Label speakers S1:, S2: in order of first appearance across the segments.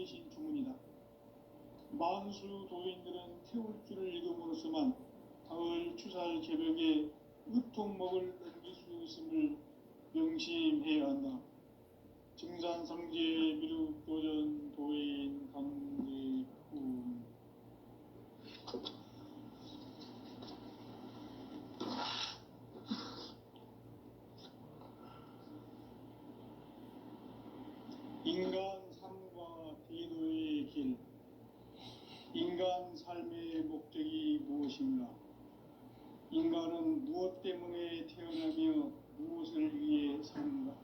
S1: 내신 주문이다. 만수 도인들은 태울 줄을 읽음으로써만 가을 추살 개벽에 으통먹을 넘길 수 있음을 명심해야 한다. 증산상제 미륵도전 도인 강대군. 인간 삶과 대도의 길. 인간 삶의 목적이 무엇인가? 인간은 무엇 때문에 태어나며 무엇을 위해 사는가?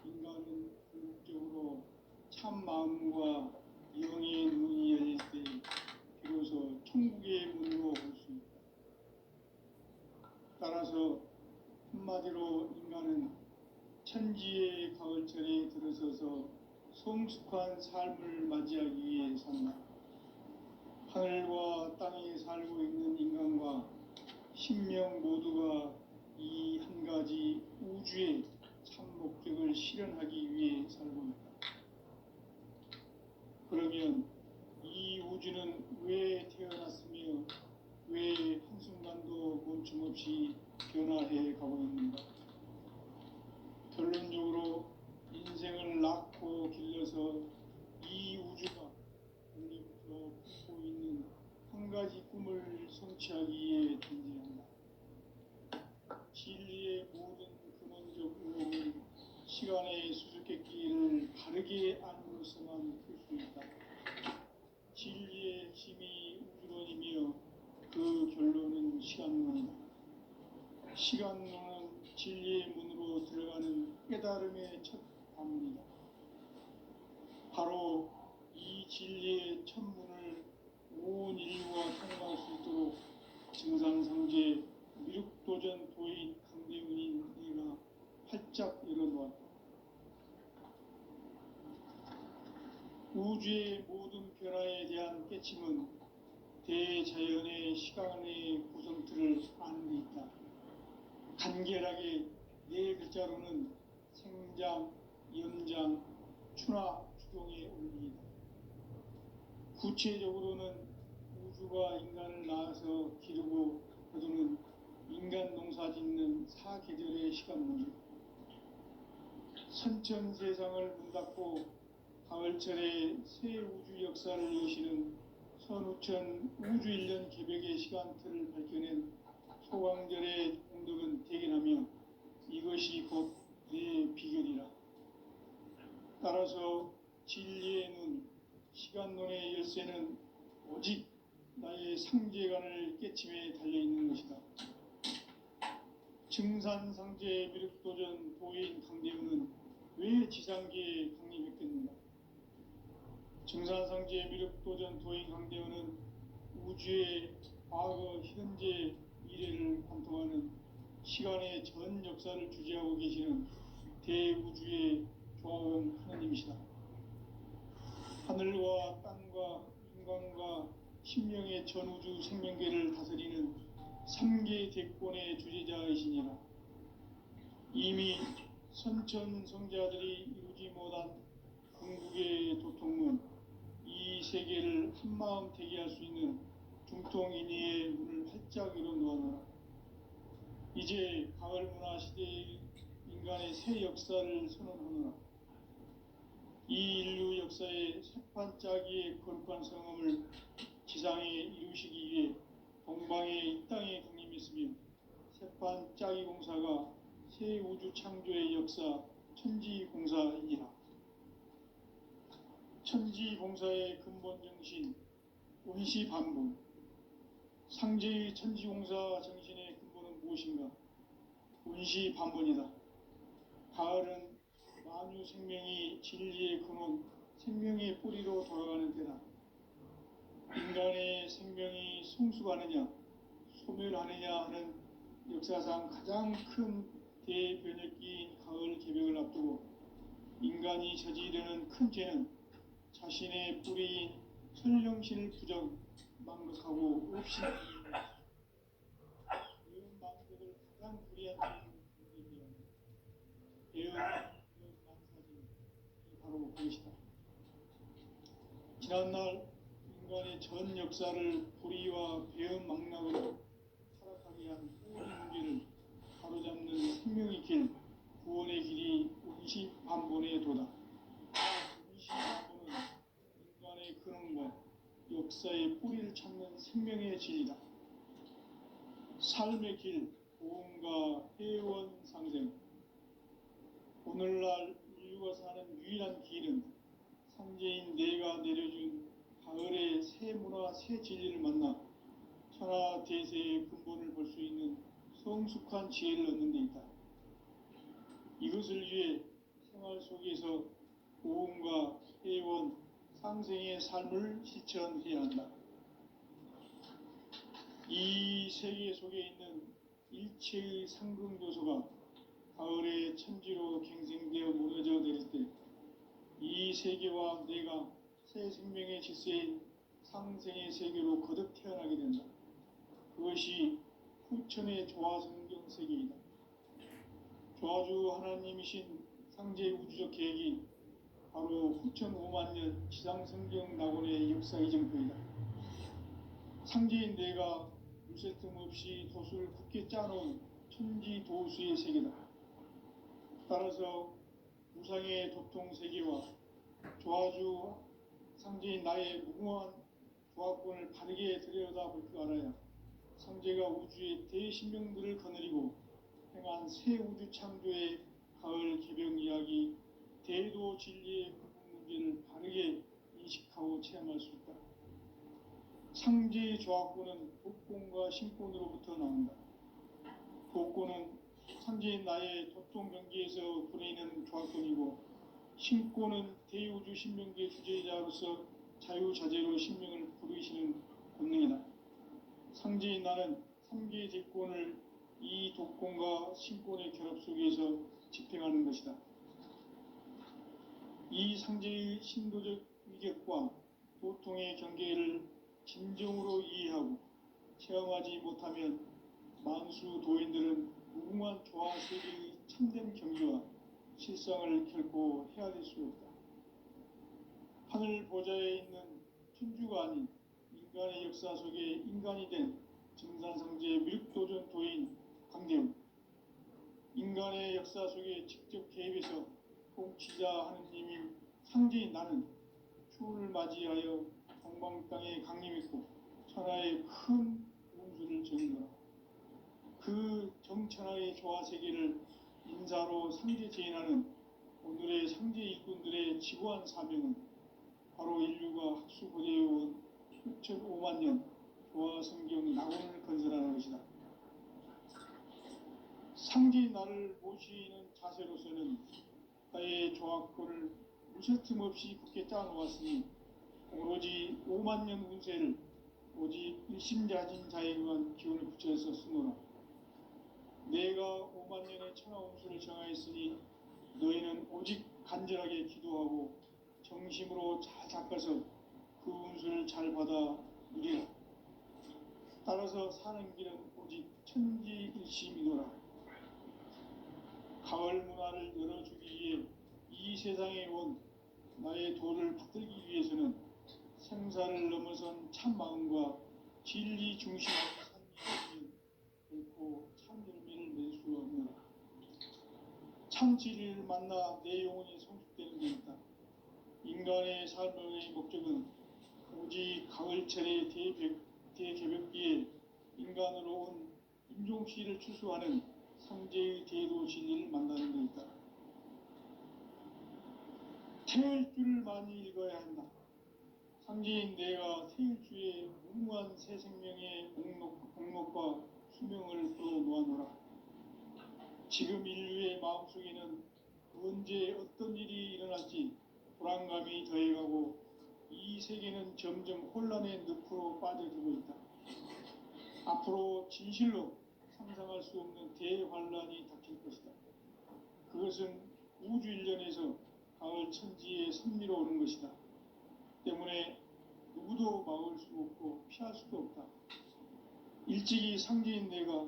S1: 인간은 궁극적으로 참 마음과 영의 눈이 열릴 때 비로소 천국의 문으로 올 수 있다. 따라서 한마디로 인간은 천지의 가을철에 들어서서 성숙한 삶을 맞이하기 위해 산다. 하늘과 땅에 살고 있는 인간과 신명 모두가 이 한 가지 우주의 참 목적을 실현하기 위해 살고 있다. 그러면 이 우주는 왜 태어났으며 왜 한순간도 멈춤없이 변화해 가고 있는가? 결론적으로 인생을 낳고 길러서 이 우주가 원래부터 품고 있는 한 가지 꿈을 성취하기 위해 존재한다. 진리의 모든 근원적 의혹은 시간의 수수께끼를 바르게 안으로서만 풀 수 있다. 진리의 핵심이 우주론이며 그 결론은 시간론이다. 시간론은 진리의 문으로 들어가는 깨달음의 첫 관문이다. 바로 이 진리의 첫 문을 온 인류가 통과할 수 있도록 증산상제 미륵도전 도인 강대훈인 내가 활짝 열어놓았다. 우주의 모든 변화에 대한 깨침은 대자연의 시간의 구성틀을 아는 데 있다. 간결하게 네 글자로는 생장, 연장, 추나 추동의 원리이다. 구체적으로는 우주가 인간을 낳아서 기르고 거두는 인간 농사 짓는 사계절의 시간문이다. 선천세상을 문닫고 가을철에 새 우주 역사를 여시는 선우천 우주일년 개벽의 시간틀을 밝혀낸 소강절의 공덕은 대견하며 이것이 곧 내 비결이라. 따라서 진리의 눈, 시간론의 열쇠는 오직 나의 상제관을 깨침에 달려있는 것이다. 증산상제 미륵도전 도인 강대훈은 왜 지상계에 강림했겠는가? 증산상제 미륵도전 도인 강대훈은 우주의 과거, 현재, 미래를 관통하는 시간의 전 역사를 주재하고 계시는 대우주의 조화원 하느님이시다. 하늘과 땅과 인간과 신명의 전우주 생명계를 다스리는 3계 대권의 주재자이시니라. 이미 선천성자들이 이루지 못한 궁극의 도통문, 이 세계를 한마음 되게 할 수 있는 중통인의의 문을 활짝 열어놓아라. 이제 가을 문화 시대의 인간의 새 역사를 선언하노라. 이 인류 역사의 새판짜기의 거룩한 성험을 지상에 이루시기 위해 동방의 이 땅에 강림했으며 새판짜기 공사가 새 우주 창조의 역사 천지공사이니라. 천지공사의 근본 정신 원시반복. 상제의 천지공사 정신의 근본은 무엇인가? 원시반복이다. 가을은 만유 생명이 진리의 근원, 생명의 뿌리로 돌아가는 때다. 인간의 생명이 성숙하느냐, 소멸하느냐 하는 역사상 가장 큰 대변혁기인 가을 개벽을 앞두고 인간이 저지르는 큰 죄는 자신의 뿌리인 설령실 부정, 망각하고 없이는 이런 망각을 가장 불이한 죄는 대응 망사진, 바로 그것이다. 지난날 인간의 전 역사를 불의와 배은망락으로 타락하게 한 모든 문제를 바로잡는 생명의 길, 구원의 길이 운시반본에 도다. 운시반본은 인간의 근원과 역사의 뿌리를 찾는 생명의 진리다. 삶의 길, 보험과 회원 상생. 오늘날 인류가 사는 유일한 길은 상제인 내가 내려준 가을의 새 문화, 새 진리를 만나 천하 대세의 근본을 볼 수 있는 성숙한 지혜를 얻는 데 있다. 이것을 위해 생활 속에서 보험과 회원, 상생의 삶을 실천해야 한다. 이 세계 속에 있는 일체의 상극 요소가 가을의 천지로 갱생되어 무너져 내릴 때 이 세계와 내가 새 생명의 질서인 상생의 세계로 거듭 태어나게 된다. 그것이 후천의 조화성경 세계이다. 조화주 하나님이신 상제 우주적 계획이 바로 후천 5만년 지상성경 낙원의 역사 이정표이다. 상제인 내가 물샐 틈 없이 도수를 굳게 짜놓은 천지 도수의 세계다. 따라서 우상의 도통 세계와 조화주 상제인 나의 무궁한 조합권을 바르게 들여다볼 줄 알아야 상제가 우주의 대신명들을 거느리고 행한 새 우주 창조의 가을 개병 이야기, 대도 진리의 근본 문제를 바르게 인식하고 체험할 수 있다. 상제의 조합권은 복권과 신권으로부터 나온다. 복권은 상제인 나의 도통 경계에서 부리는 조합권이고, 신권은 대우주 신명기의 주제자로서 자유자재로 신명을 부르시는 권능이다. 상제인 나는 3개의 대권을 이 독권과 신권의 결합 속에서 집행하는 것이다. 이 상제의 신도적 위격과 도통의 경계를 진정으로 이해하고 체험하지 못하면 만수 도인들은 무궁한 조화 세계의 참된 경지와 실상을 결코 헤아릴 수 없다. 하늘 보좌에 있는 천주가 아닌 인간의 역사 속에 인간이 된 증산상제 밀도전 도인 강대훈, 인간의 역사 속에 직접 개입해서 통치자 하느님인 상제인 나는 추후를 맞이하여 동방 땅에 강림했고 천하의 큰 운수를 정거라. 그 정천하의 조화 세계를 인사로 상제 제인하는 오늘의 상제 일꾼들의 지구한 사명은 바로 인류가 학수고대해온 수천 5만 년 조화 성경 낙원을 건설하는 것이다. 상제인 나를 모시는 자세로서는 나의 조합권을 무쇠 틈 없이 굳게 짜놓았으니 오로지 5만 년 운세를 오직 일심자진 자에게만 기운을 붙여서 쓰노라. 내가 5만 년의 천하 운수를 정하였으니 너희는 오직 간절하게 기도하고 정심으로 잘 닦아서 그 운수를 잘 받아 누리라. 따라서 사는 길은 오직 천지일심이노라. 가을 문화를 열어주기 위해 이 세상에 온 나의 도를 받들기 위해서는 생사를 넘어선 참 마음과 진리 중심의 삶이 결코 참 열매를 낼 수 없노라. 참 진리를 만나 내 영혼이 성숙되는 데 있다. 인간의 삶의 목적은 오직 가을철의 대개벽기에 인간으로 온 임종씨를 추수하는 상제의 대도 진리를 만나는 데 있다. 태일주를 많이 읽어야 한다. 상제인 내가 태일주의 무궁한 새 생명의 공록과 수명을 풀어놓아노라. 지금 인류의 마음속에는 언제 어떤 일이 일어날지 불안감이 더해가고 이 세계는 점점 혼란의 늪으로 빠져들고 있다. 앞으로 진실로 상상할 수 없는 대환란이 닥칠 것이다. 그것은 우주 일련에서 가을 천지의 선미로 오는 것이다. 때문에 누구도 막을 수 없고 피할 수도 없다. 일찍이 상제인 내가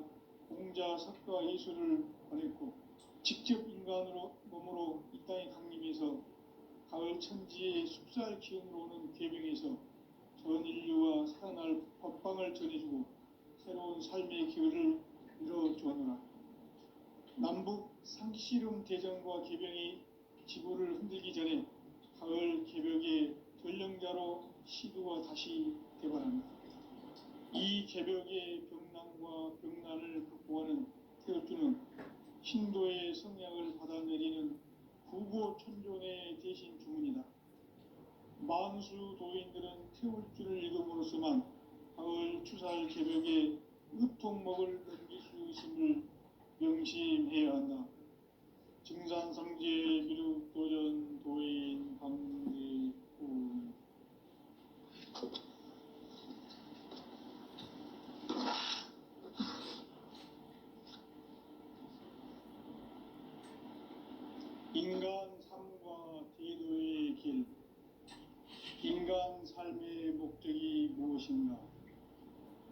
S1: 공자, 석가, 예수를 보냈고 직접 인간으로 몸으로 이 땅에 강림해서 가을 천지의 숲살 기운으로 오는 궤병에서 전 인류와 살아날 법방을 전해주고 새로운 삶의 기회를 밀어주었노라. 남북 상씨름 대전과 개병이 지구를 흔들기 전에 가을 개벽의 전령자로 시두가 다시 대발한다. 이 개벽의 병난과 병난을 극복하는 태엽주는 신도의 성향을 받아내리는 구고천존의 대신 주문이다. 만수 도인들은 태울주를 읽음으로써만 가을 추살 개벽의 의통목을 넘길 수 있음을 명심해야 한다. 증산상제 미륵도전 도인 강대훈. 인간 삶과 대도의 길. 인간 삶의 목적이 무엇인가?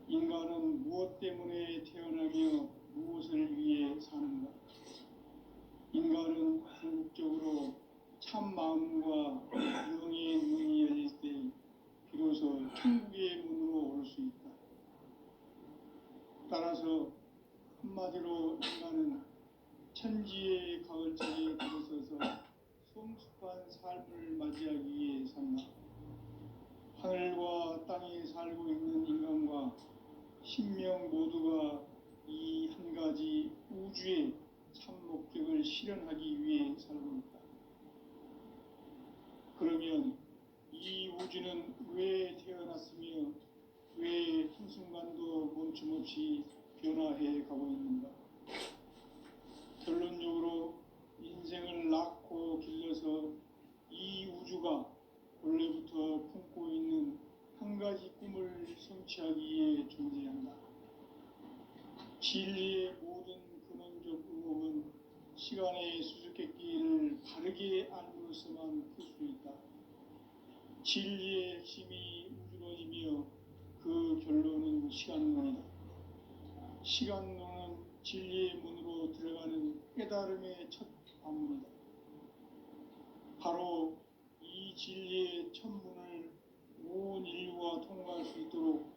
S1: 인간은 무엇 때문에 태어나며 무엇을 위해 사는가? 인간은 궁극적으로 참 마음과 영의 문이 열릴 때 비로소 천국의 문으로 올 수 있다. 따라서 한마디로 인간은 천지의 가을자리에 들어서서 성숙한 삶을 맞이하기 위해 산다. 하늘과 땅에 살고 있는 인간과 신명 모두가 이 한 가지 우주의 참 목적을 실현하기 위해 살고 있다. 그러면 이 우주는 왜 태어났으며 왜 한순간도 멈춤없이 변화해 가고 있는가? 결론적으로 인생을 낳고 길러서 이 우주가 원래부터 품고 있는 한 가지 꿈을 성취하기 위해 존재한다. 진리의 모든 근원적 의혹은 시간의 수수께끼를 바르게 알므로써만 풀 수 있다. 진리의 핵심이 우주론이며 그 결론은 시간론이다. 시간론은 진리의 문으로 들어가는 깨달음의 첫 관문이다. 바로 이 진리의 첫 문을 온 인류가 통과할 수 있도록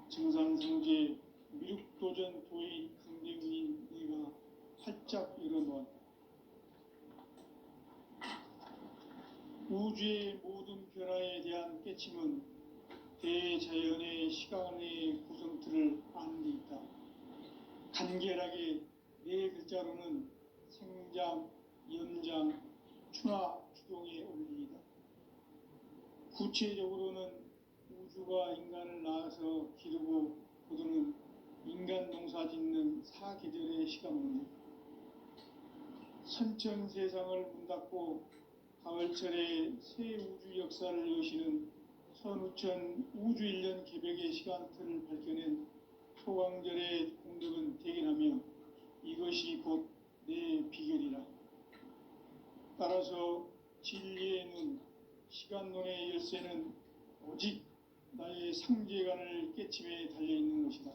S1: 증산상제 미륵도전 도인 강대훈인 네가 활짝 열어놓았다. 우주의 모든 변화에 대한 깨침은 대자연의 시간의 구성틀을 아는 데 있다. 간결하게 네 글자로는 생장, 연장, 추나 추동의 원리이다. 구체적으로는 우주가 인간을 낳아서 기르고 거두는 인간 농사 짓는 사계절의 시간문이다. 선천세상을 문닫고 가을철에 새 우주 역사를 여시는 선우천 우주일년 개벽의 시간틀을 밝혀낸 소강절의 공덕은 대견하며 이것이 곧 내 비결이라. 따라서 진리의 눈, 시간론의 열쇠는 오직 나의 상제관을 깨침에 달려있는 것이다.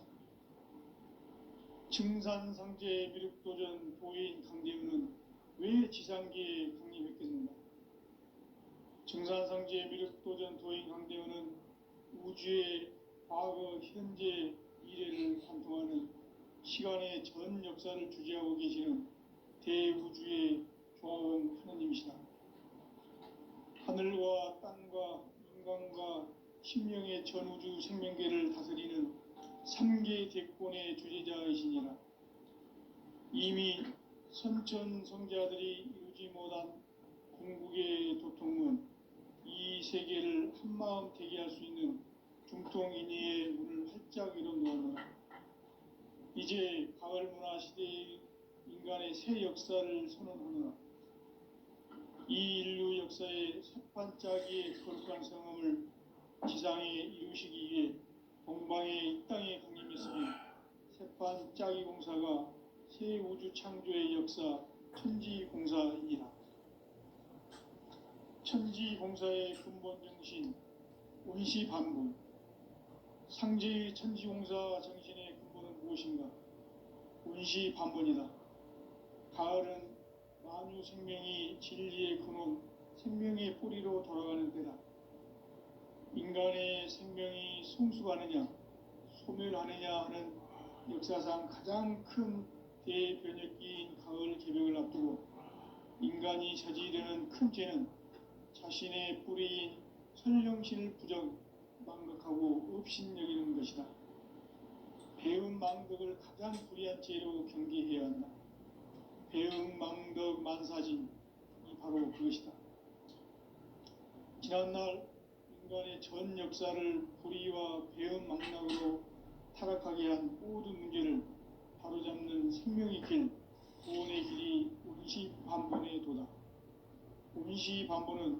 S1: 증산상제 미륵도전 도인 강대훈은 왜 지상계에 강림했겠는가? 증산상제 미륵도전 도인 강대훈은 우주의 과거, 현재, 미래를 관통하는 시간의 전 역사를 주재하고 계시는 대우주의 조화원 하느님이시다. 하늘과 땅과 인간과 심령의 전우주 생명계를 다스리는 삼계 대권의 주재자이시니라. 이미 선천성자들이 이루지 못한 궁극의 도통문, 이 세계를 한마음 되게 할 수 있는 중통인의의 문을 활짝 열어놓았노라. 이제 가을 문화 시대의 인간의 새 역사를 선언하노라. 이 인류 역사의 새판짜기의 거룩한 성음을 지상에 이루시기 위해 동방의 이 땅에 강림했으며 새판짜기 공사가 새 우주 창조의 역사 천지공사이니라. 천지공사의 근본 정신 운시반분. 상제의 천지공사 정신의 근본은 무엇인가? 운시반분이다. 가을은 만유 생명이 진리의 근원 생명의 뿌리로 돌아가는 때다. 인간의 생명이 성숙하느냐 소멸하느냐 하는 역사상 가장 큰 대변혁기인 가을 개벽을 앞두고 인간이 저지르는 큰 죄는 자신의 뿌리인 선령신을 망각하고 업신여기는 것이다. 배은망덕을 가장 불의한 죄로 경계해야 한다. 배은망덕 만사진이 바로 그것이다. 지난날 인간의 전 역사를 불의와 배은망덕으로 타락하게 한 모든 문제를 바로잡는 생명의 길, 구원의 길이 운시반본의 도다. 운시반본은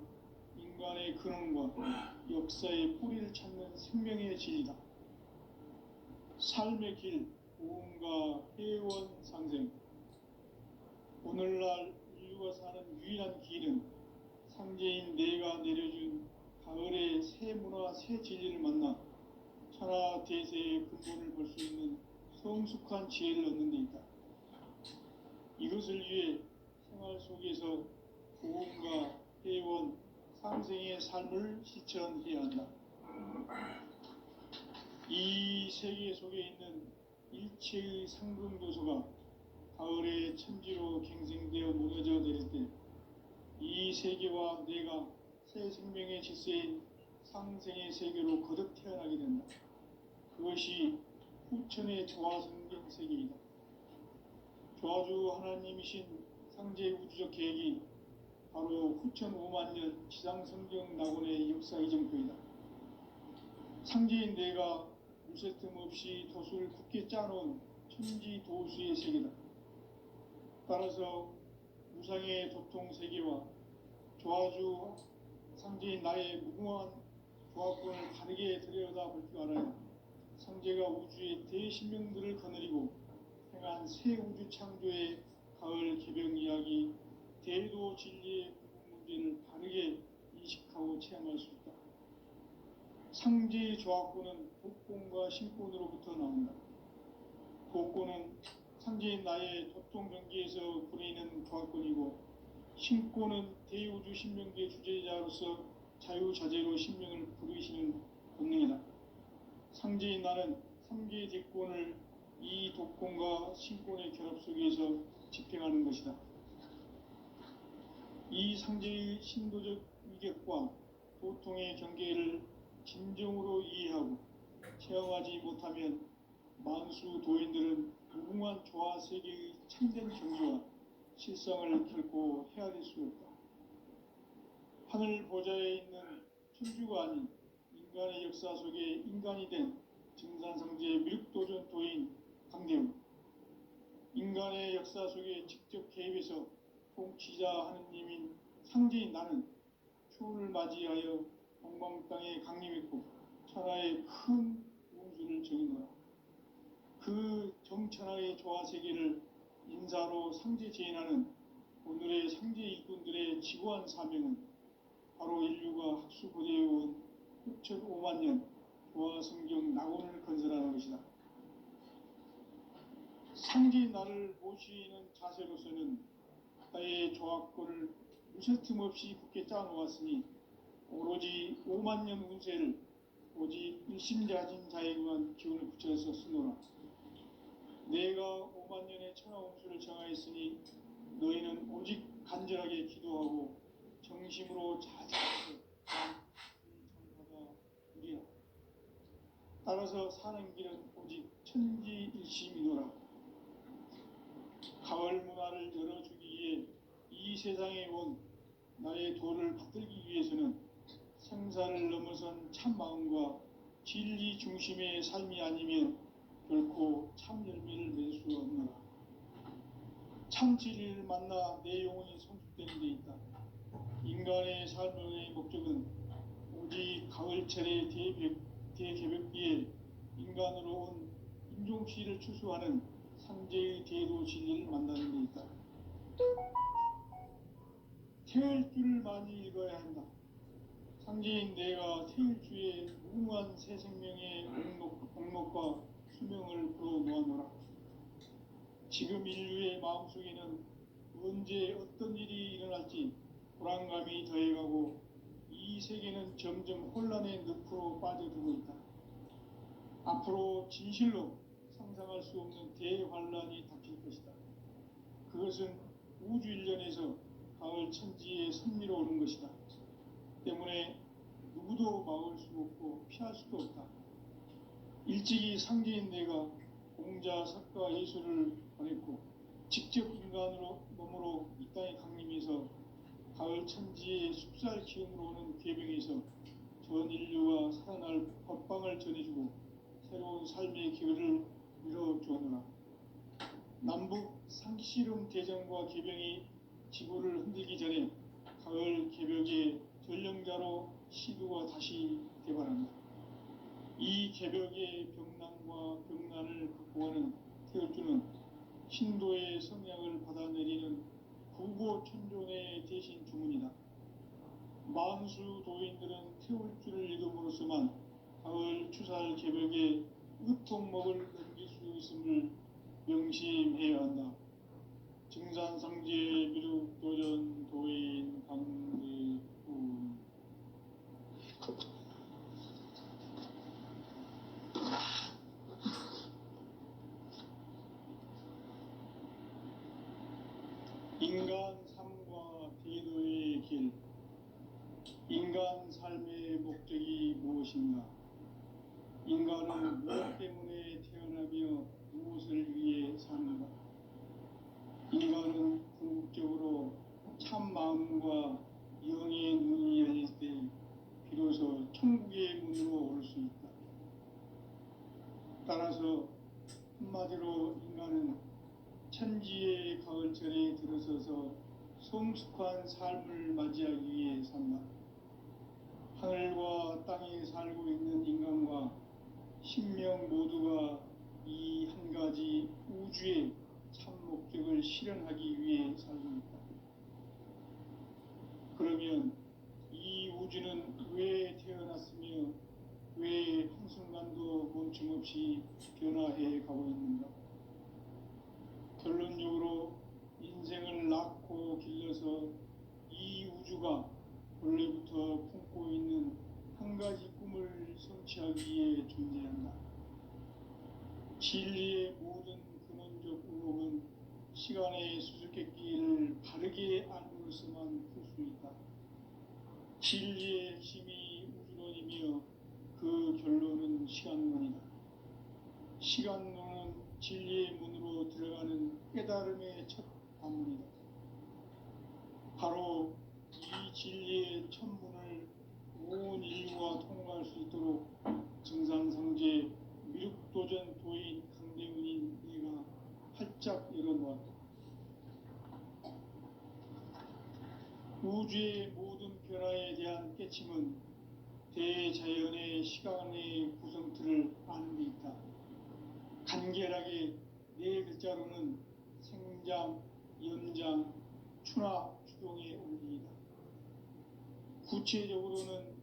S1: 인간의 근원과 역사의 뿌리를 찾는 생명의 진리다. 삶의 길, 구원과 회원 상생. 오늘날 인류가 사는 유일한 길은 상제인 내가 내려준 가을의 새 문화, 새 진리를 만나 천하 대세의 근본을 볼 수 있는 성숙한 지혜를 얻는 데 있다. 이것을 위해 생활 속에서 구원과 회원, 상생의 삶을 실천해야 한다. 이 세계 속에 있는 일체의 상승도소가 가을의 천지로 갱생되어 무너져 내릴 때 이 세계와 내가 새 생명의 질서인 상생의 세계로 거듭 태어나게 된다. 그것이 후천의 조화성경 세계이다. 조화주 하나님이신 상제 우주적 계획이 바로 후천 5만년 지상성경 낙원의 역사 이정표이다. 상제인 내가 무쇠 틈 없이 도수를 굳게 짜놓은 천지 도수의 세계다. 따라서 무상의 도통 세계와 조화주 상제인 나의 무궁한 조합권을 바르게 들여다볼 줄 알아야 상제가 우주의 대신명들을 거느리고 행한 새 우주 창조의 가을 개벽 이야기, 대도 진리의 문제를 바르게 인식하고 체험할 수 있다. 상제의 조합권은 복권과 신권으로부터 나온다. 복권은 상제인 나의 도통 경계에서 부리는 조합권이고, 신권은 대우주 신명계의 주제자로서 자유자재로 신명을 부르시는 본능이다. 상제인 나는 3개의 대권을 이 독권과 신권의 결합 속에서 집행하는 것이다. 이 상제의 신도적 위격과 도통의 경계를 진정으로 이해하고 체험하지 못하면 만수 도인들은 무궁한 조화 세계의 참된 경지와 실상을 결코 헤아릴 수 없다. 하늘 보좌에 있는 천주가 아닌 인간의 역사 속에 인간이 된 증산상제의 밀도전 도인 강대우, 인간의 역사 속에 직접 개입해서 통치자 하느님인 상제인 나는 추운을 맞이하여 동방 땅에 강림했고 천하의 큰 운수를 정의노라. 그 정천하의 조화세계를 인사로 상제 재인하는 오늘의 상제 일꾼들의 지구한 사명은 바로 인류가 학수고대해온 6,5만 년 조화성경 낙원을 건설하는 것이다. 상제인 나를 모시는 자세로서는 나의 조합권을 무쇠 틈 없이 굳게 짜놓았으니 오로지 5만 년 운세를 오직 일심자진 자에게만 기운을 붙여서 쓰노라. 내가 5만 년의 천하 운수를 정하였으니 너희는 오직 간절하게 기도하고 정심으로 자제해서 전하다 우리라. 따라서 사는 길은 오직 천지일심이노라. 가을 문화를 열어주기 위해 이 세상에 온 나의 도를 받들기 위해서는 생사를 넘어선 참 마음과 진리 중심의 삶이 아니면 결코 참 열매를 맺을 수 없노라. 참 진리를 만나 내 영혼이 성숙되는 데 있다. 인간의 삶의 목적은 오직 가을철의 대개벽기에 인간으로 온 인종시를 추수하는 상제의 대도 진리를 만나는 데 있다. 태을 줄을 많이 읽어야 한다. 상제인 내가 태일주의 무궁한 새 생명의 목록과 수명을 불어 모아노라. 지금 인류의 마음속에는 언제 어떤 일이 일어날지 불안감이 더해가고 이 세계는 점점 혼란의 늪으로 빠져들고 있다. 앞으로 진실로 상상할 수 없는 대환란이 닥칠 것이다. 그것은 우주 일련에서 가을 천지의 섭리로 오는 것이다. 때문에 누구도 막을 수 없고 피할 수도 없다. 일찍이 상제인 내가 공자, 석가, 예수를 보냈고 직접 인간으로 몸으로 이 땅에 강림해서 가을 천지의 숲살 기운으로 오는 괴병에서 전 인류가 살아날 법방을 전해주고 새로운 삶의 기회를 이뤄주었노라. 남북 상씨름 대전과 개병이 지구를 흔들기 전에 가을 개벽의 전령자로 시두가 다시 개발한다. 이 개벽의 병난과 병난을 극복하는 태울주는 신도의 성향을 받아내리는 구고천존의 대신 주문이다. 만수 도인들은 태울주를 읽음으로써만 가을 추살 개벽의 으통목을 넘길 수 있음을 명심해야 한다. 증산상제 미륵도전 도인 강대훈. 인간 삶과 대도의 길. 인간 삶의 목적이 무엇인가? 인간은 무엇 때문에 태어나며 무엇을 위해 사는가? 인간은 궁극적으로 참 마음과 영의 눈이 열릴 때 비로소 천국의 문으로 올 수 있다. 따라서 한마디로 인간은 천지의 가을철에 들어서서 성숙한 삶을 맞이하기 위해 산다. 하늘과 땅에 살고 있는 인간과 신명 모두가 이 한 가지 우주의 참 목적을 실현하기 위해 살고 있다. 그러면 이 우주는 왜 태어났으며 왜 한순간도 멈춤없이 변화해 가고 있는가? 결론적으로 인생을 낳고 길러서 이 우주가 원래부터 품고 있는 한 가지 꿈을 성취하기 위해 존재한다. 진리의 모든 근원적 의혹은 시간의 수수께끼를 바르게 알므로서만 풀 수 있다. 진리의 핵심이 우주론이며 그 결론은 시간론이다. 시간론은 진리의 문으로 들어가는 깨달음의 첫 관문이다. 바로 이 진리의 첫 문을 온 인류가 통과할 수 있도록 증산상제 미륵도전 도인 강대훈인 네가 활짝 열어놓았다. 우주의 모든 변화에 대한 깨침은 대자연의 시간의 구성틀을 아는 데 있다. 간결하게 네 글자로는 생장, 연장, 추나 추동의 원리이다. 구체적으로는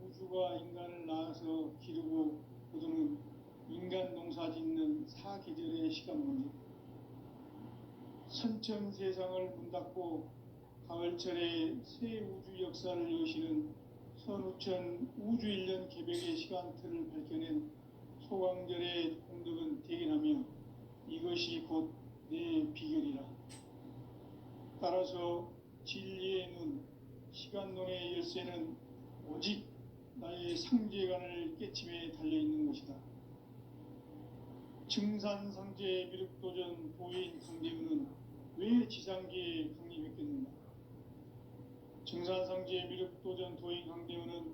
S1: 우주가 인간을 낳아서 기르고 거두는 인간 농사 짓는 사계절의 시간 문제. 선천 세상을 문 닫고 가을철에 새 우주 역사를 여시는 선우천 우주일년 개벽의 시간틀을 밝혀낸 소강절의 공덕은 대견하며 이것이 곧 내 비결이라. 따라서 진리의 눈, 시간론의 열쇠는 오직 나의 상제관을 깨침에 달려있는 것이다. 증산상제 미륵도전 도인 강대훈은 왜 지상계에 강림했겠는가? 증산상제 미륵도전 도인 강대훈은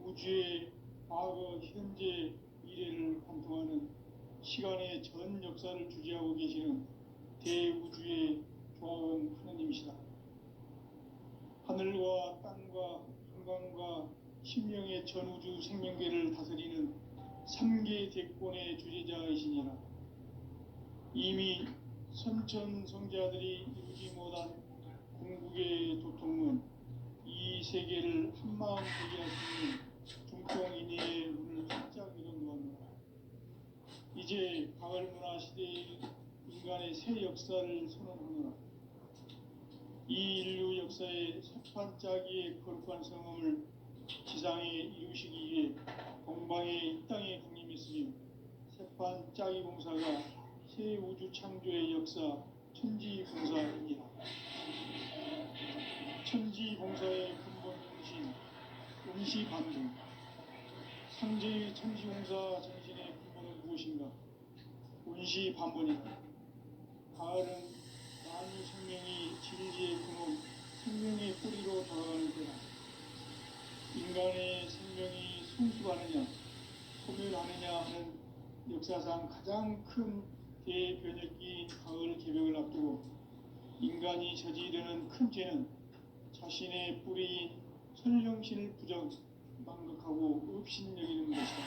S1: 우주의 과거, 현재, 미래를 관통하는 시간의 전 역사를 주재하고 계시는 대우주의 조화원 하느님이시다. 하늘과 땅과 한강과 신명의 전우주 생명계를 다스리는 3계 대권의 주재자이시니라. 이미 선천성자들이 이루지 못한 궁극의 도통은 이 세계를 한마음 되게 할 수 있는 중통인의의 문을 활짝 열어놓았노라. 이제 가을 문화 시대의 인간의 새 역사를 선언하노라. 이 인류 역사의 새판짜기의 거룩한 성음을 지상에 이루시기 위해 동방의 이 땅에 강림했으며 새판짜기 공사가 새 우주 창조의 역사 천지공사입니다. 천지공사의 근본 정신 운시반등. 상제의 천지공사 정신의 근본은 무엇인가? 운시반본이다. 가을은 만유 생명이 진리의 근원, 생명의 뿌리로 돌아가는 때다. 인간의 생명이 성숙하느냐, 소멸하느냐 하는 역사상 가장 큰 대변혁기인 가을 개벽을 앞두고 인간이 저지르는 큰 죄는 자신의 뿌리인 선령신을 망각하고 업신여기는 것이다.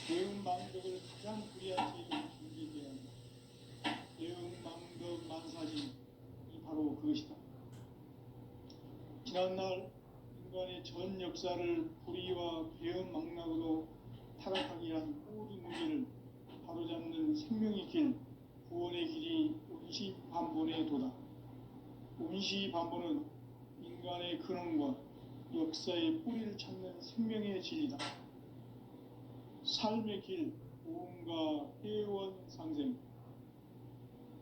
S1: 대응망덕을 가장 불의한 죄로 존재해야 한다. 대응망덕 만사지 바로 그것이다. 지난날 인간의 전 역사를 불의와 배은망락으로 타락하게 한 모든 문제를 바로잡는 생명의 길, 구원의 길이 운시반본의 도다. 운시반본은 인간의 근원과 역사의 뿌리를 찾는 생명의 진리다. 삶의 길, 보험과 회원 상생.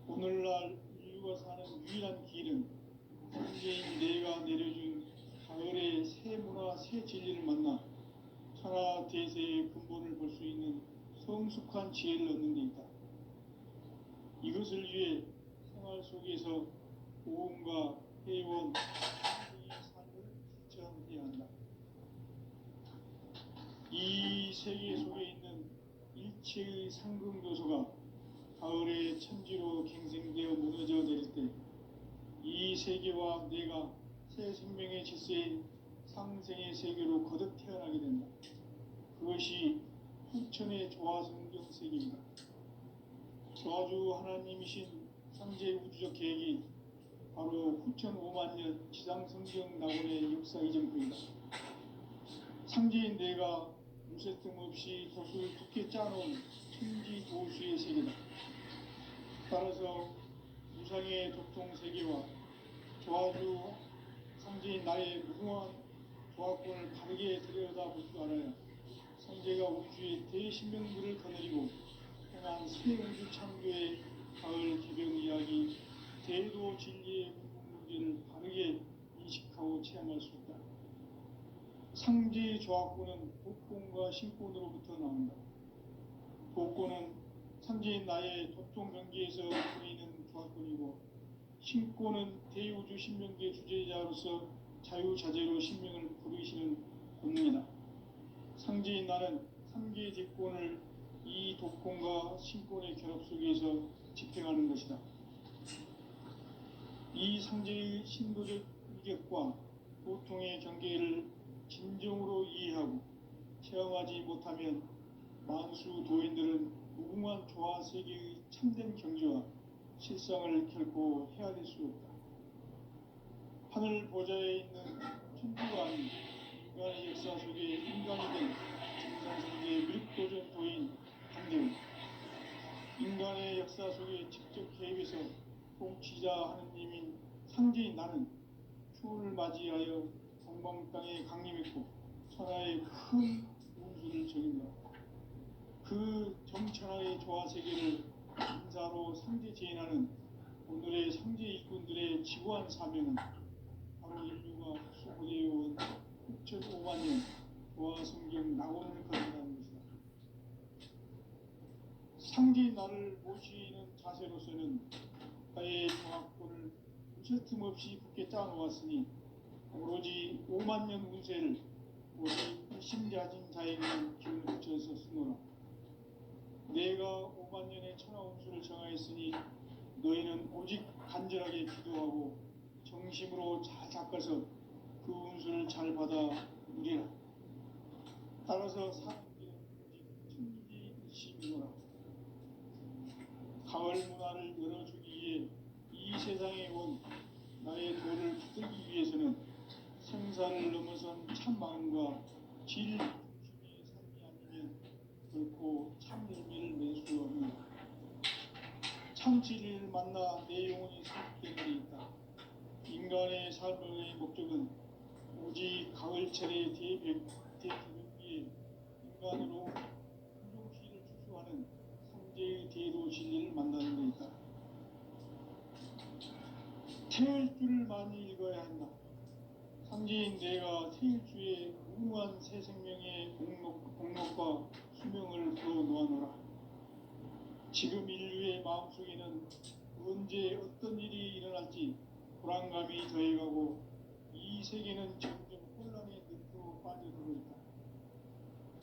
S1: 오늘날 인류가 사는 유일한 길은 현재인 내가 내려준 가을의 새 문화, 새 진리를 만나 천하 대세의 근본을 볼 수 있는 성숙한 지혜를 얻는 데 있다. 이것을 위해 생활 속에서 보험과 회원, 삶을 실천해야 한다. 이 세계 속에 있는 일체의 상금 요소가 가을의 천지로 갱생되어 무너져 내릴 때 이 세계와 내가 새 생명의 질서인 상생의 세계로 거듭 태어나게 된다. 그것이 후천의 조화성경 세계입니다. 조화주 하나님이신 상제 우주적 계획이 바로 후천 5만 년 지상성경 낙원의 역사 이전부이다. 상제인 내가 무쇠 틈 없이 돛을 굳게 짜놓은 천지 도수의 세계다. 따라서 무상의 도통 세계와 조화주 상제인 나의 무궁한 조화권을 바르게 들여다볼 줄 알아야 상제가 우주의 대신명들을 거느리고 행한 새 우주 창조의 가을 개벽 이야기, 대도 진리의 궁극 문제를 바르게 인식하고 체험할 수 있다. 상제의 조화권은 독권과 신권으로부터 나온다. 독권은 상제인 나의 도통 경계에서 보이는 조화권이고, 신권은 대우주 신명계 주제자로서 자유자재로 신명을 부르시는 본능이다. 상제인 나는 3개의 직권을 이 독권과 신권의 결합 속에서 집행하는 것이다. 이 상제의 신도적 위격과 보통의 경계를 진정으로 이해하고 체험하지 못하면 만수 도인들은 무궁한 조화 세계의 참된 경지와 실상을 결코 헤아릴 수 없다. 하늘 보좌에 있는 천주가 아닌 인간의 역사 속에 인간이 된 정상세계의 밀도전 도인 한대우, 인간의 역사 속에 직접 개입해서 통치자 하느님인 상제인 나는 추운을 맞이하여 동방 땅에 강림했고 천하의 큰 운수를 적인다. 그 정천하의 조화 세계를 인사로 상제 제인하는 오늘의 상제 일꾼들의 지구한 사명은 바로 인류가 수고되어온 6,5만 년 조화 성경 낙원을 건너가는 것이다. 상제인 나를 모시는 자세로서는 나의 조화권을 무쇠 틈 없이 굳게 짜놓았으니 오로지 5만 년 운세를 오직 심자진 자에게 기운을 붙여서 쓰노라. 내가 5만 년의 천하 운수를 정하였으니 너희는 오직 간절하게 기도하고 정심으로 잘 닦아서 그 운수를 잘 받아 누리라. 따라서 사는 길은 오직 천지일심이노라. 가을 문화를 열어주기 위해 이 세상에 온 나의 도를 붙들기 위해서는 생사를 넘어선 참 마음과 질 중심의 삶이 아니면 결코 참 의미를 낼 수 없는다. 참 진리를 만나 내 영혼이 성숙되는 데 있다. 인간의 삶의 목적은 오직 가을철의 대기에 인간으로 공동체를 추수하는 상제의 대도 진리를 만나는 것이다. 태일 줄을 많이 읽어야 한다. 상제인 내가 태일주의 무궁한 새 생명의 공력과 수명을 불어놓아노라. 지금 인류의 마음속에는 언제 어떤 일이 일어날지 불안감이 더해가고 이 세계는 점점 혼란의 늪으로 빠져들고 있다.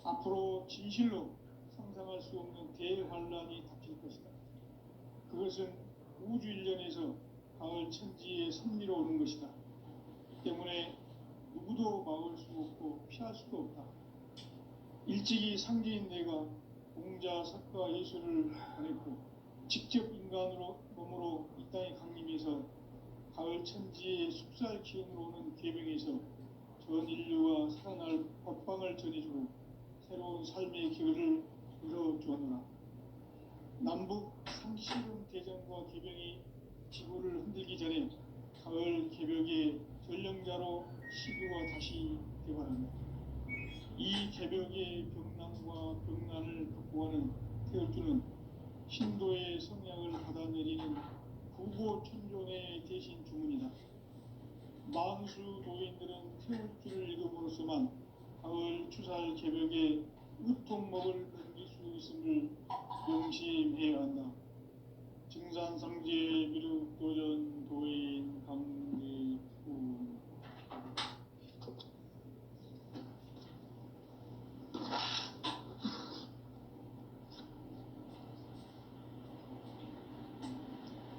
S1: 앞으로 진실로 상상할 수 없는 대환란이 닥칠 것이다. 그것은 우주 일련에서 가을 천지의 섭리로 오는 것이다. 때문에 누구도 막을 수 없고 피할 수도 없다. 일찍이 상제인 내가 공자, 석가, 예수를 보냈고 직접 인간으로 몸으로 이 땅에 강림해서 가을 천지의 숙살 기운으로 오는 계명에서 전 인류가 살아날 법방을 전해주고 새로운 삶의 기회를 열어주었노라. 남북 상시름 대전과 개병이 지구를 흔들기 전에 가을 개벽의 전령자로 시교가 다시 되어간다. 이 개벽의 병난과 병난을 극복하는 태열주는 신도의 성향을 받아내리는 구보천존의 대신 주문이다. 만수 도인들은 태열주를 읽음으로써만 가을 추살 개벽의 으통목을 넘길 수 있음을 명심해야 한다. 증산상제 미륵도전 도인 강제후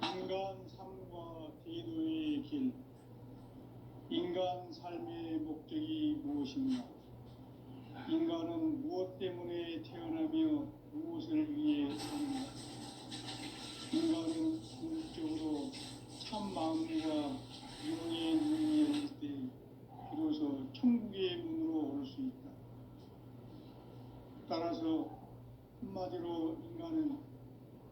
S1: 인간 삶과 대도의 길. 인간 삶의 목적이 무엇인가? 인간은 무엇 때문에 태어나며 무엇을 위해 사는가? 인간은 궁극적으로 참 마음과 영의 눈이 열릴 때 비로소 천국의 문으로 올 수 있다. 따라서 한마디로 인간은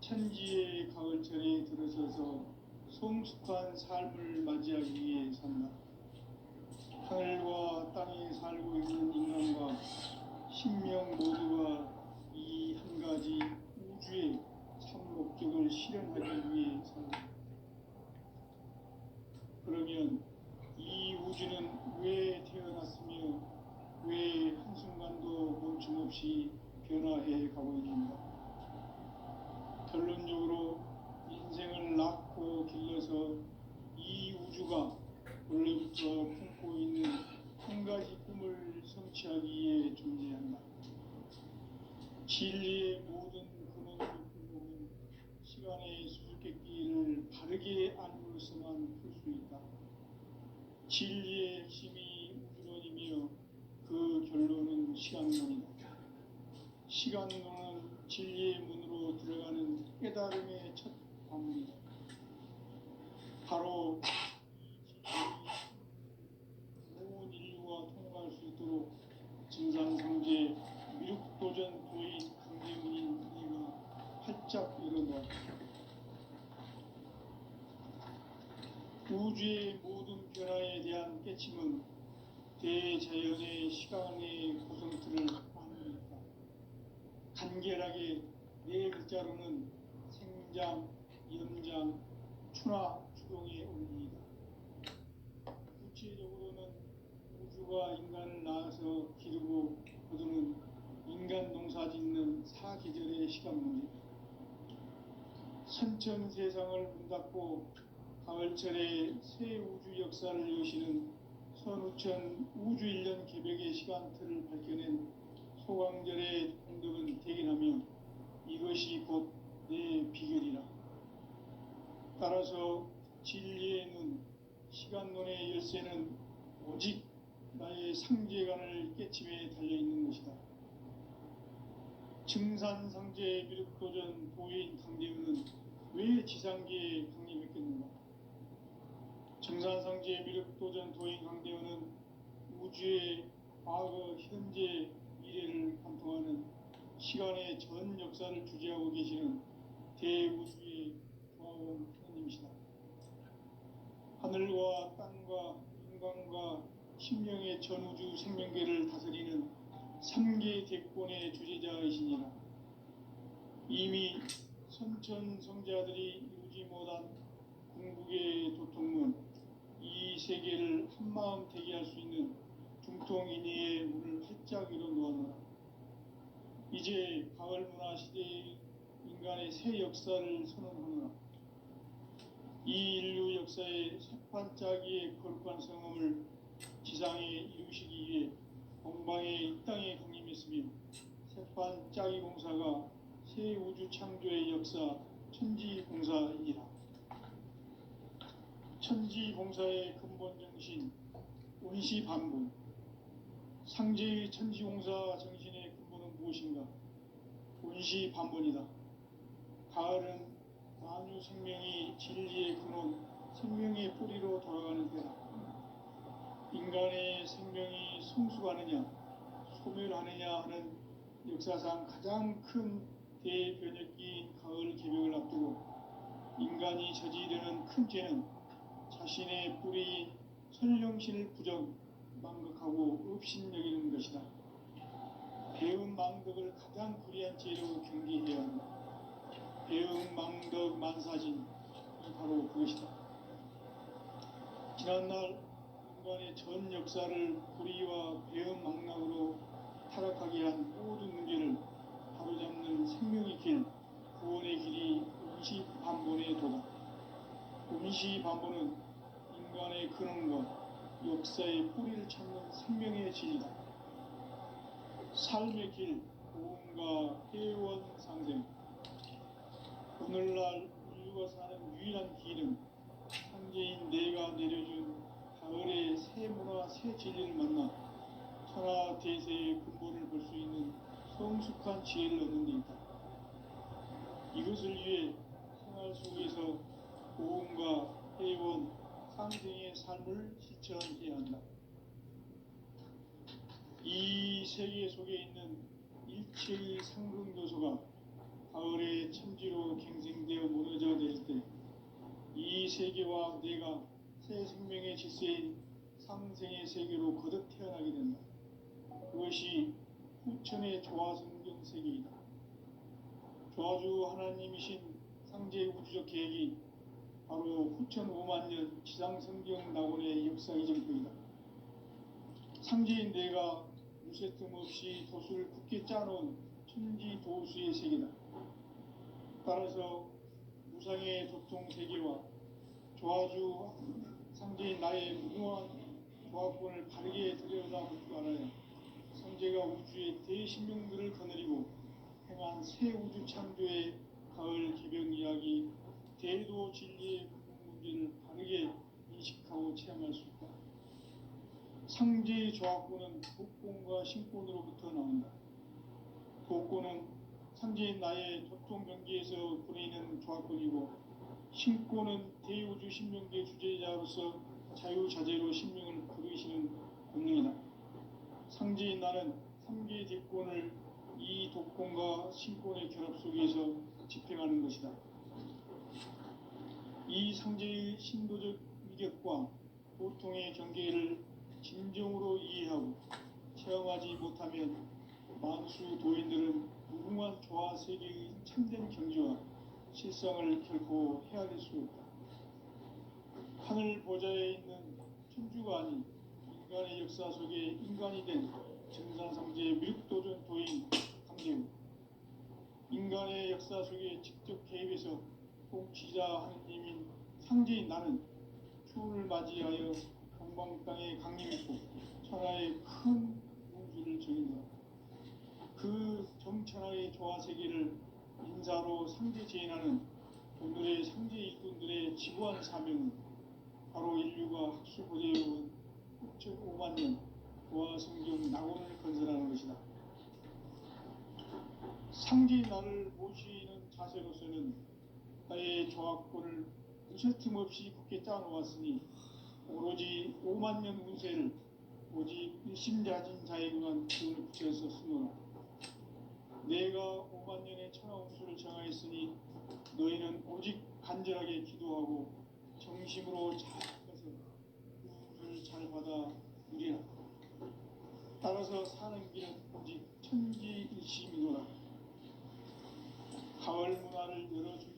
S1: 천지의 가을철에 들어서서 성숙한 삶을 맞이하기 위해 산다. 하늘과 땅에 살고 있는 인간과 신명 모두가 이 한 가지 우주의 참 목적을 실현하기 위해 산다. 그러면 이 우주는 왜 태어났으며 왜 한순간도 멈춤없이 변화해 가고 있는가? 결론적으로 인생을 낳고 길러서 이 우주가 원래부터 품고 있는 한 가지 꿈을 성취하기 위해 존재한다. 진리의 모든 근원과 근본은 시간의 수수께끼를 바르게 알므로서만 풀 수 있다. 진리의 핵심이 우주론이며 그 결론은 시간론이다. 시간론은 진리의 문으로 들어가는 깨달음의 첫 관문이다. 바로 온 인류가 통과할 수 있도록 증산상제 미륵도전 도인 강제문인 내가 활짝 열어놓았다. 우주의 모든 변화에 대한 깨침은 대자연의 시간의 구성틀을 만들었다. 간결하게 네 글자로는 생장, 연장, 추나 추동의 원리이다. 구체적으로는 우주가 인간을 낳아서 기르고 거두는 인간 농사 짓는 사계절의 시간문이다. 선천 세상을 문닫고 가을철에 새 우주 역사를 여시는 선우천 우주 1년 개벽의 시간틀을 밝혀낸 소강절의 공덕은 대견하며 이것이 곧 내 비결이라. 따라서 진리의 눈, 시간론의 열쇠는 오직 나의 상제관을 깨침에 달려있는 것이다. 증산상제 미륵도전 도인 강대우는 왜 지상계에 강림했겠는가? 증산상제 미륵도전 도인 강대우는 우주의 과거, 현재, 미래를 관통하는 시간의 전 역사를 주재하고 계시는 대우주의 조화원 하나님이시다. 하늘과 땅과 인간과 신명의 전우주 생명계를 다스리는 삼계 대권의 주재자이시니라. 이미 선천성자들이 이루지 못한 궁극의 도통문, 이 세계를 한마음 되게 할 수 있는 중통인의의 문을 활짝 열어놓았노라. 이제 가을 문화 시대의 인간의 새 역사를 선언하노라. 이 인류 역사의 새반짝이의 거룩한 성음을 지상에 이루시기 위해 동방의 이 땅에 강림했으며, 새반짝이 공사가 새 우주 창조의 역사 천지공사이니라. 천지공사의 근본 정신 운시반분, 상제의 천지공사 정신의 근본은 무엇인가? 운시반분이다. 가을은 만유 생명이 진리의 근원, 생명의 뿌리로 돌아가는 때다. 인간의 생명이 성숙하느냐 소멸하느냐 하는 역사상 가장 큰 대변혁기인 가을 개벽을 앞두고 인간이 저지르는 큰 죄는 자신의 뿌리인 선령신을 부정, 망각하고 업신여기는 것이다. 배은 망덕을 가장 불의한 죄로 경계해야 한다. 배은 망덕 만사진이 바로 그것이다. 지난날 인간의 전 역사를 불의와 배은 망락으로 타락하게 한 모든 문제를 바로잡는 생명의 길, 구원의 길이 운시반본의 도다. 운시반본은 인간의 근원과 역사의 뿌리를 찾는 생명의 진리다. 삶의 길, 고음과 회원 상생. 오늘날 인류가 사는 유일한 길은 상제인 내가 내려준 가을의 새 문화, 새 진리를 만나 천하 대세의 근본을 볼 수 있는 성숙한 지혜를 얻는 데 있다. 이것을 위해 생활 속에서 고음과 회원, 상생의 삶을 실천해야 한다. 이 세계 속에 있는 일체의 상승교소가 가을의 천지로 갱생되어 무너져 내릴 때 이 세계와 내가 새 생명의 질서인 상생의 세계로 거듭 태어나게 된다. 그것이 후천의 조화성경 세계이다. 조화주 하나님이신 상제 우주적 계획이 바로 후천 5만 년 지상성경 낙원의 역사 이정표이다. 상제인 내가 무쇠 틈 없이 도수를 굳게 짜놓은 천지 도수의 세계다. 따라서 무상의 도통 세계와 조화주 상제인 나의 무궁한 조화권을 바르게 들여다볼 줄 알아야 상제가 우주의 대신명들을 거느리고 행한 새 우주 창조의 가을 개벽 이야기, 대도 진리의 근본 문제를 바르게 인식하고 체험할 수 있다. 상제의 조화권은 복권과 신권으로부터 나온다. 복권은 상제인 나의 도통 경계에서 보내는 조화권이고, 신권은 대우주 신명계 주제자로서 자유자재로 신명을 부르시는 본능이다. 상제인 나는 3개 대권을 이 독권과 신권의 결합 속에서 집행하는 것이다. 이 상제의 신도적 위격과 보통의 경계를 진정으로 이해하고 체험하지 못하면 만수 도인들은 무궁한 조화 세계의 참된 경지와 실상을 결코 헤아릴 수 없다. 하늘 보좌에 있는 천주가 아닌 인간의 역사 속에 인간이 된 증산상제의 밀도전 도인 강제우, 인간의 역사 속에 직접 개입해서 통치자 하느님인 상제인 나는 추운을 맞이하여 동방 땅에 강림했고 천하의 큰 우주를 정인다. 그 정천하의 조화 세계를 인사로 상제 제인하는 오늘의 상제 일꾼들의 지구한 사명은 바로 인류가 학수고대해온 5만 년 조화 성경 낙원을 건설하는 것이다. 상제인 나를 모시는 자세로서는 나의 조화권을 무쇠 틈 없이 굳게 짜놓았으니 오로지 5만 년 운세를 오직 일심자진 자에게만 기운을 붙여서 쓰노라. 내가 5만 년의 천하 운수를 정하였으니 너희는 오직 간절하게 기도하고 정심으로 잘 복을 잘 받아 누리라. 따라서 사는 길은 오직 천지일심이노라. 가을 문화를 열어주기